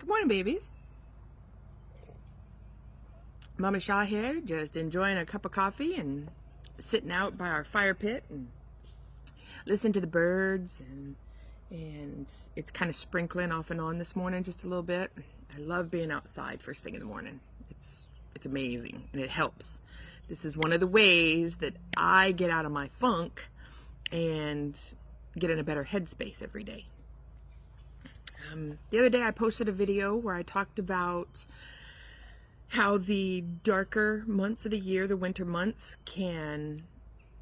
Good morning, babies. Mama Shaw here, just enjoying a cup of coffee and sitting out by our fire pit and listening to the birds, and it's kind of sprinkling off and on this morning just a little bit. I love being outside first thing in the morning. It's amazing, and it helps. This is one of the ways that I get out of my funk and get in a better headspace every day. The other day I posted a video where I talked about how the darker months of the year, the winter months, can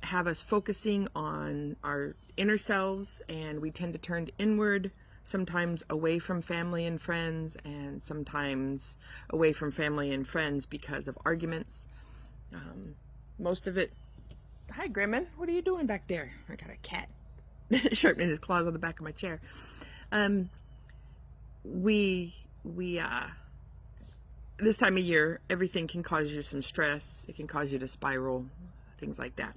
have us focusing on our inner selves, and we tend to turn inward, sometimes away from family and friends, and sometimes away from family and friends because of arguments. Most of it... Hi, Grimmin. What are you doing back there? I got a cat sharpening his claws on the back of my chair. This time of year, everything can cause you some stress. It can cause you to spiral, things like that.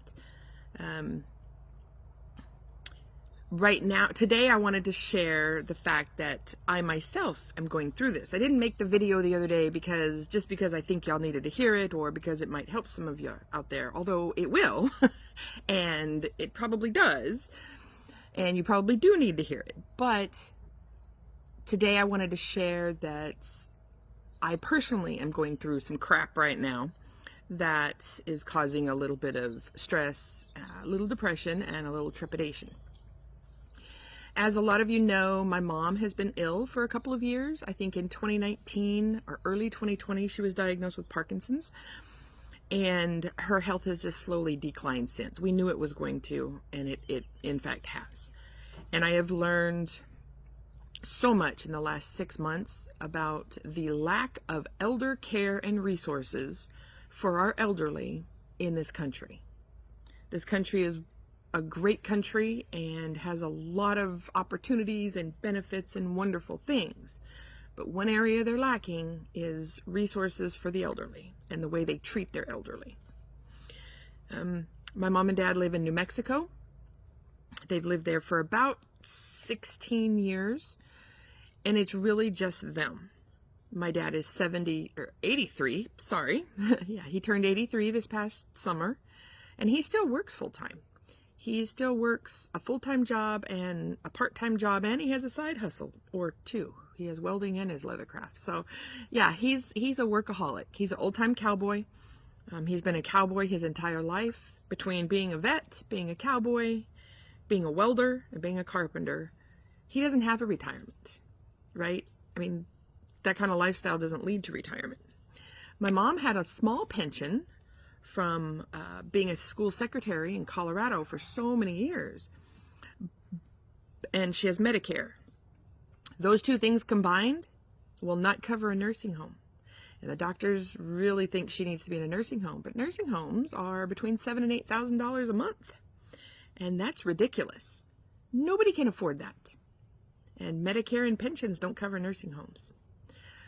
Right now, today, I wanted to share the fact that I myself am going through this. I didn't make the video the other day because I think y'all needed to hear it, or because it might help some of you out there, although it will, and it probably does, and you probably do need to hear it. But today I wanted to share that I personally am going through some crap right now that is causing a little bit of stress, a little depression, and a little trepidation. As a lot of you know, my mom has been ill for a couple of years. I think in 2019 or early 2020, she was diagnosed with Parkinson's, and her health has just slowly declined since. We knew it was going to, and it in fact has. And I have learned so much in the last 6 months about the lack of elder care and resources for our elderly in this country. This country is a great country and has a lot of opportunities and benefits and wonderful things. But one area they're lacking is resources for the elderly and the way they treat their elderly. My mom and dad live in New Mexico. They've lived there for about 16 years. And it's really just them. My dad is 83, sorry. Yeah, he turned 83 this past summer. And he still works full-time. He still works a full-time job and a part-time job, and he has a side hustle or two. He has welding and his leathercraft. So, yeah, he's a workaholic. He's an old-time cowboy. He's been a cowboy his entire life. Between being a vet, being a cowboy, being a welder, and being a carpenter, he doesn't have a retirement. Right? I mean, that kind of lifestyle doesn't lead to retirement. My mom had a small pension from being a school secretary in Colorado for so many years. And she has Medicare. Those two things combined will not cover a nursing home. And the doctors really think she needs to be in a nursing home. But nursing homes are between $7,000 and $8,000 a month. And that's ridiculous. Nobody can afford that. And Medicare and pensions don't cover nursing homes.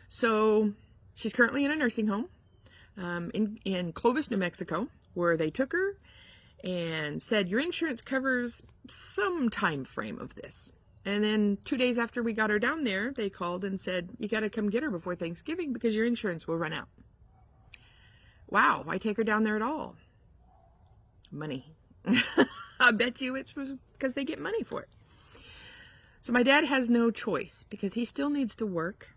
So she's currently in a nursing home in Clovis, New Mexico, where they took her and said, your insurance covers some time frame of this. And then 2 days after we got her down there, they called and said, you got to come get her before Thanksgiving because your insurance will run out. Wow, why take her down there at all? Money. I bet you it was because they get money for it. So my dad has no choice because he still needs to work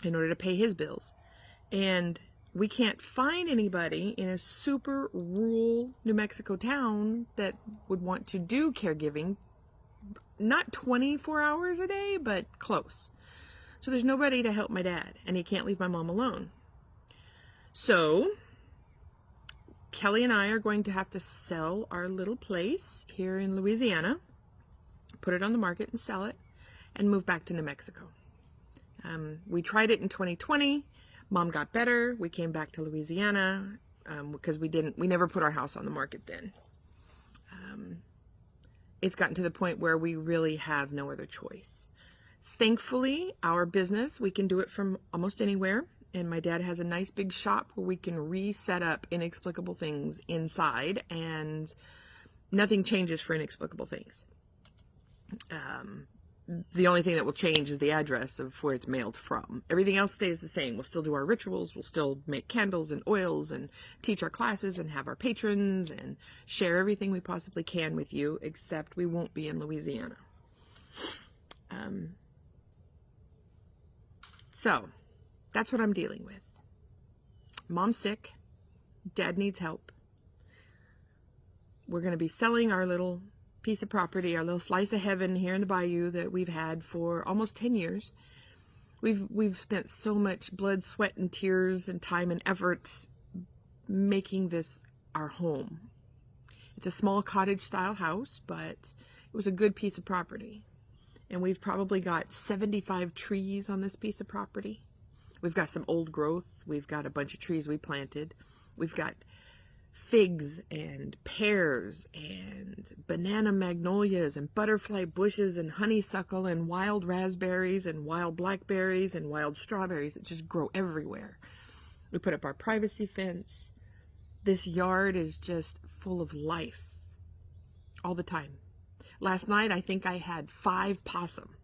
in order to pay his bills. And we can't find anybody in a super rural New Mexico town that would want to do caregiving, not 24 hours a day, but close. So there's nobody to help my dad, and he can't leave my mom alone. So Kelly and I are going to have to sell our little place here in Louisiana, put it on the market and sell it, and move back to New Mexico. We tried it in 2020. Mom got better. We came back to Louisiana because we never put our house on the market then. It's gotten to the point where we really have no other choice. Thankfully, our business, we can do it from almost anywhere. And my dad has a nice big shop where we can reset up Inexplicable things inside, and nothing changes for Inexplicable things. The only thing that will change is the address of where it's mailed from. Everything else stays the same. We'll still do our rituals. We'll still make candles and oils and teach our classes and have our patrons and share everything we possibly can with you, except we won't be in Louisiana. So that's what I'm dealing with. Mom's sick. Dad needs help. We're going to be selling our little piece of property, our little slice of heaven here in the bayou that we've had for almost 10 years. We've spent so much blood, sweat, and tears and time and effort making this our home. It's a small cottage-style house, but it was a good piece of property. And we've probably got 75 trees on this piece of property. We've got some old growth. We've got a bunch of trees we planted. We've got figs and pears and banana magnolias and butterfly bushes and honeysuckle and wild raspberries and wild blackberries and wild strawberries that just grow everywhere. We put up our privacy fence. This yard is just full of life all the time. Last night, I think I had 5 possum.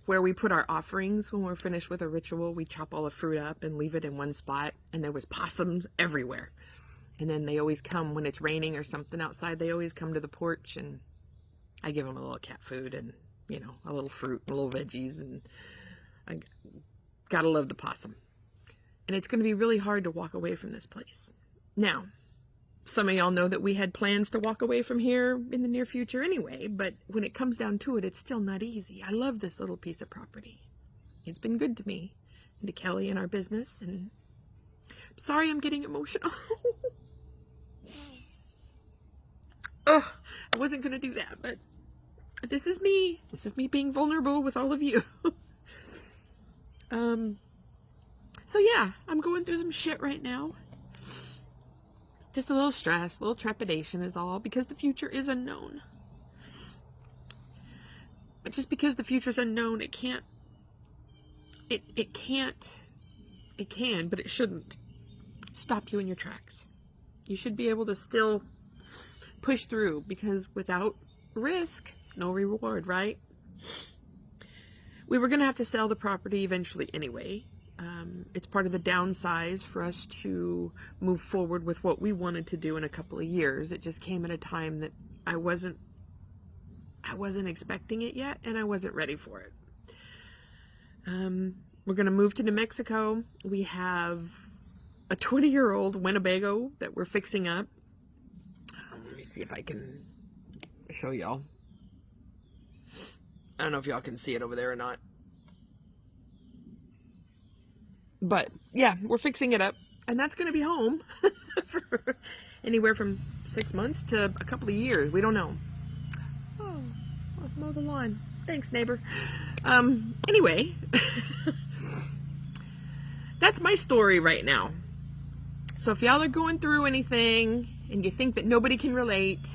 Where we put our offerings when we're finished with a ritual, we chop all the fruit up and leave it in one spot, and there was possums everywhere. And then they always come when it's raining or something outside. They always come to the porch, and I give them a little cat food and, you know, a little fruit and a little veggies, and I gotta love the possum. And it's going to be really hard to walk away from this place. Now, some of y'all know that we had plans to walk away from here in the near future anyway, but when it comes down to it, it's still not easy. I love this little piece of property. It's been good to me and to Kelly and our business, and I'm sorry I'm getting emotional. Oh, I wasn't going to do that, but this is me. This is me being vulnerable with all of you. So yeah, I'm going through some shit right now. Just a little stress, a little trepidation is all, because the future is unknown. But just because the future's unknown, it can, but it shouldn't stop you in your tracks. You should be able to still push through, because without risk, no reward, right? We were going to have to sell the property eventually anyway. It's part of the downsize for us to move forward with what we wanted to do in a couple of years. It just came at a time that I wasn't expecting it yet, and I wasn't ready for it. We're going to move to New Mexico. We have a 20-year-old Winnebago that we're fixing up. Let me see if I can show y'all. I don't know if y'all can see it over there or not. But yeah, we're fixing it up, and that's going to be home for anywhere from 6 months to a couple of years. We don't know. Oh, I'll mow the lawn. Thanks, neighbor. Anyway, that's my story right now. So if y'all are going through anything and you think that nobody can relate,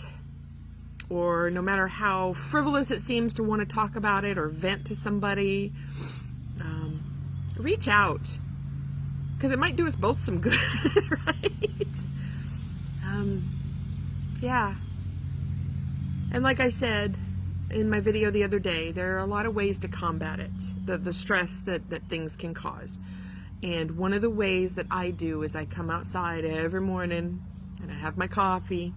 or no matter how frivolous it seems to want to talk about it or vent to somebody, reach out. Because it might do us both some good, right? Yeah. And like I said in my video the other day, there are a lot of ways to combat it, the stress that things can cause. And one of the ways that I do is I come outside every morning and I have my coffee.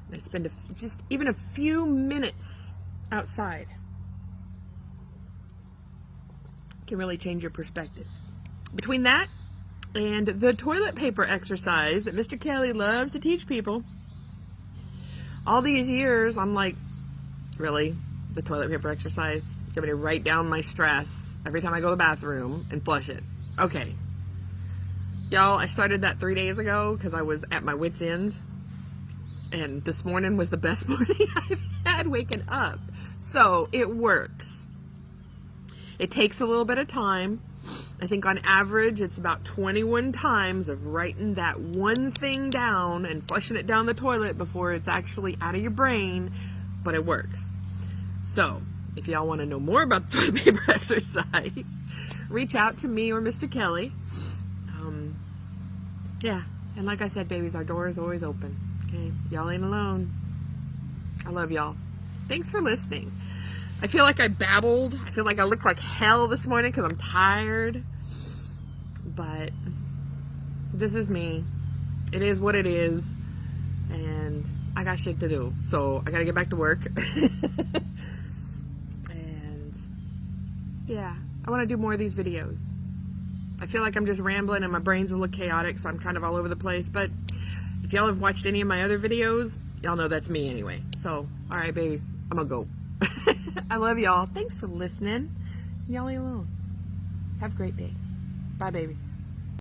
And I spend just even a few minutes outside. It can really change your perspective. Between that and the toilet paper exercise that Mr. Kelly loves to teach people, all these years, I'm like, really? The toilet paper exercise? You want me to write down my stress every time I go to the bathroom and flush it? Okay. Y'all, I started that 3 days ago because I was at my wit's end. And this morning was the best morning I've had waking up. So it works. It takes a little bit of time. I think on average, it's about 21 times of writing that one thing down and flushing it down the toilet before it's actually out of your brain, but it works. So, if y'all want to know more about the toilet paper exercise, reach out to me or Mr. Kelly. Yeah, and like I said, babies, our door is always open. Okay, y'all ain't alone. I love y'all. Thanks for listening. I feel like I babbled. I feel like I looked like hell this morning because I'm tired. But this is me. It is what it is. And I got shit to do. So I got to get back to work. And yeah, I want to do more of these videos. I feel like I'm just rambling and my brain's a little chaotic, so I'm kind of all over the place. But if y'all have watched any of my other videos, y'all know that's me anyway. So, all right, babies, I'm gonna go. I love y'all. Thanks for listening. Y'all ain't alone. Have a great day. Bye, babies.